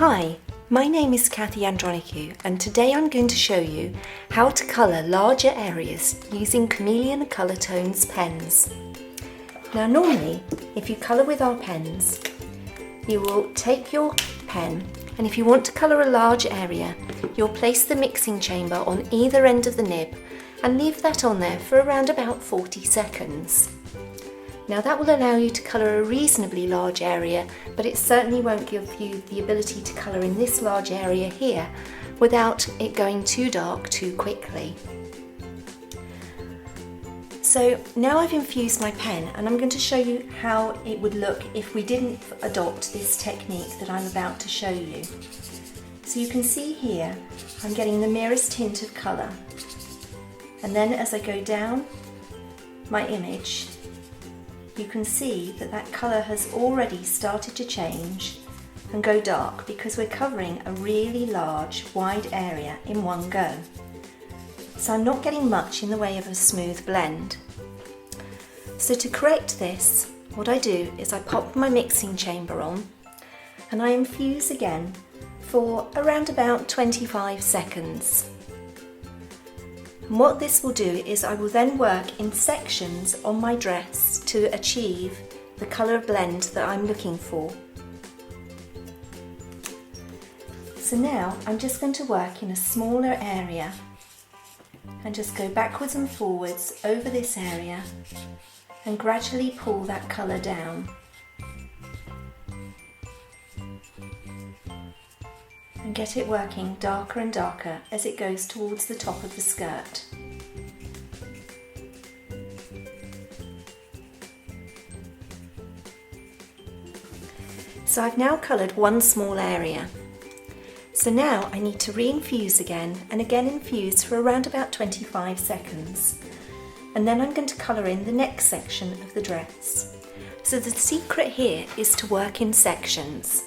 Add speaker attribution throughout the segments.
Speaker 1: Hi, my name is Kathy Andronikou, and today I'm going to show you how to colour larger areas using Chameleon Colour Tones pens. Now normally, if you colour with our pens, you will take your pen, and if you want to colour a large area, you'll place the mixing chamber on either end of the nib and leave that on there for around about 40 seconds. Now that will allow you to colour a reasonably large area, but it certainly won't give you the ability to colour in this large area here without it going too dark too quickly. So now I've infused my pen, and I'm going to show you how it would look if we didn't adopt this technique that I'm about to show you. So you can see here I'm getting the merest hint of colour, and then as I go down my image, you can see that that colour has already started to change and go dark because we're covering a really large, wide area in one go. So I'm not getting much in the way of a smooth blend. So to correct this, what I do is I pop my mixing chamber on and I infuse again for around about 25 seconds. And what this will do is I will then work in sections on my dress to achieve the colour blend that I'm looking for. So now I'm just going to work in a smaller area and just go backwards and forwards over this area and gradually pull that colour down. And get it working darker and darker as it goes towards the top of the skirt. So I've now coloured one small area. So now I need to re-infuse again and again infuse for around about 25 seconds. And then I'm going to colour in the next section of the dress. So the secret here is to work in sections.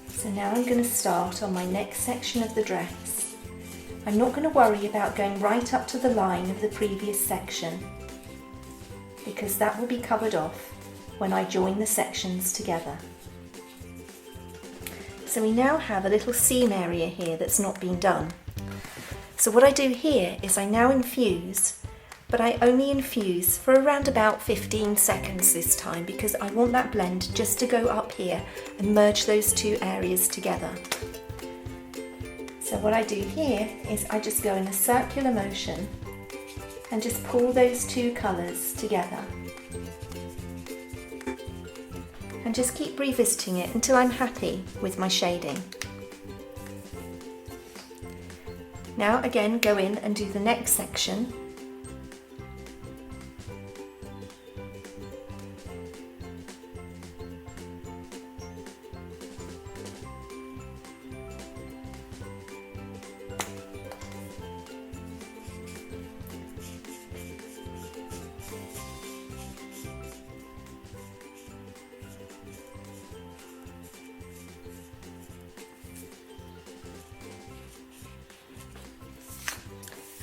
Speaker 1: So now I'm going to start on my next section of the dress. I'm not going to worry about going right up to the line of the previous section because that will be covered off when I join the sections together. So we now have a little seam area here that's not been done. So what I do here is I now infuse, but I only infuse for around about 15 seconds this time because I want that blend just to go up here and merge those two areas together. So what I do here is I just go in a circular motion and just pull those two colours together. And just keep revisiting it until I'm happy with my shading. Now again go in and do the next section.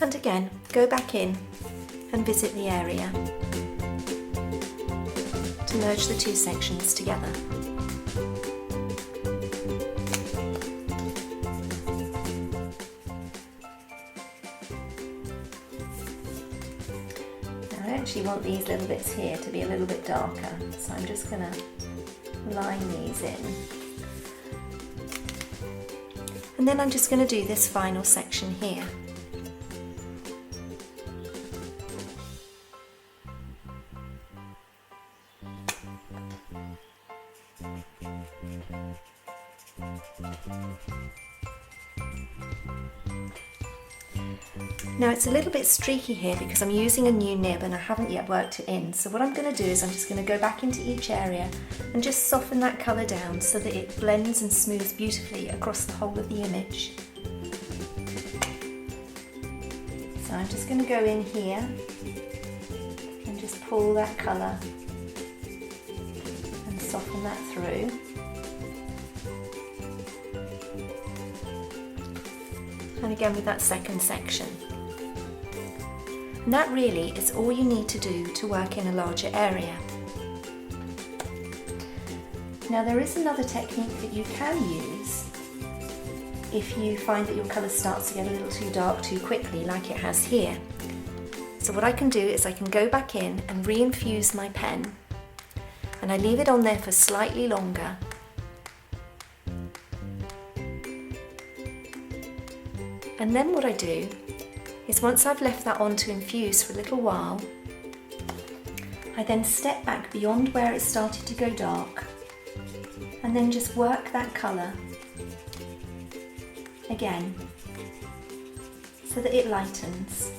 Speaker 1: And again, go back in and visit the area to merge the two sections together. Now I actually want these little bits here to be a little bit darker, so I'm just going to line these in. And then I'm just going to do this final section here. Now it's a little bit streaky here because I'm using a new nib and I haven't yet worked it in. So what I'm going to do is I'm just going to go back into each area and just soften that colour down so that it blends and smooths beautifully across the whole of the image. So I'm just going to go in here and just pull that colour and soften that through. and again with that second section. And that really is all you need to do to work in a larger area. Now there is another technique that you can use if you find that your colour starts to get a little too dark too quickly, like it has here. So what I can do is I can go back in and re-infuse my pen, and I leave it on there for slightly longer. And then what I do is once I've left that on to infuse for a little while, I then step back beyond where it started to go dark and then just work that colour again so that it lightens.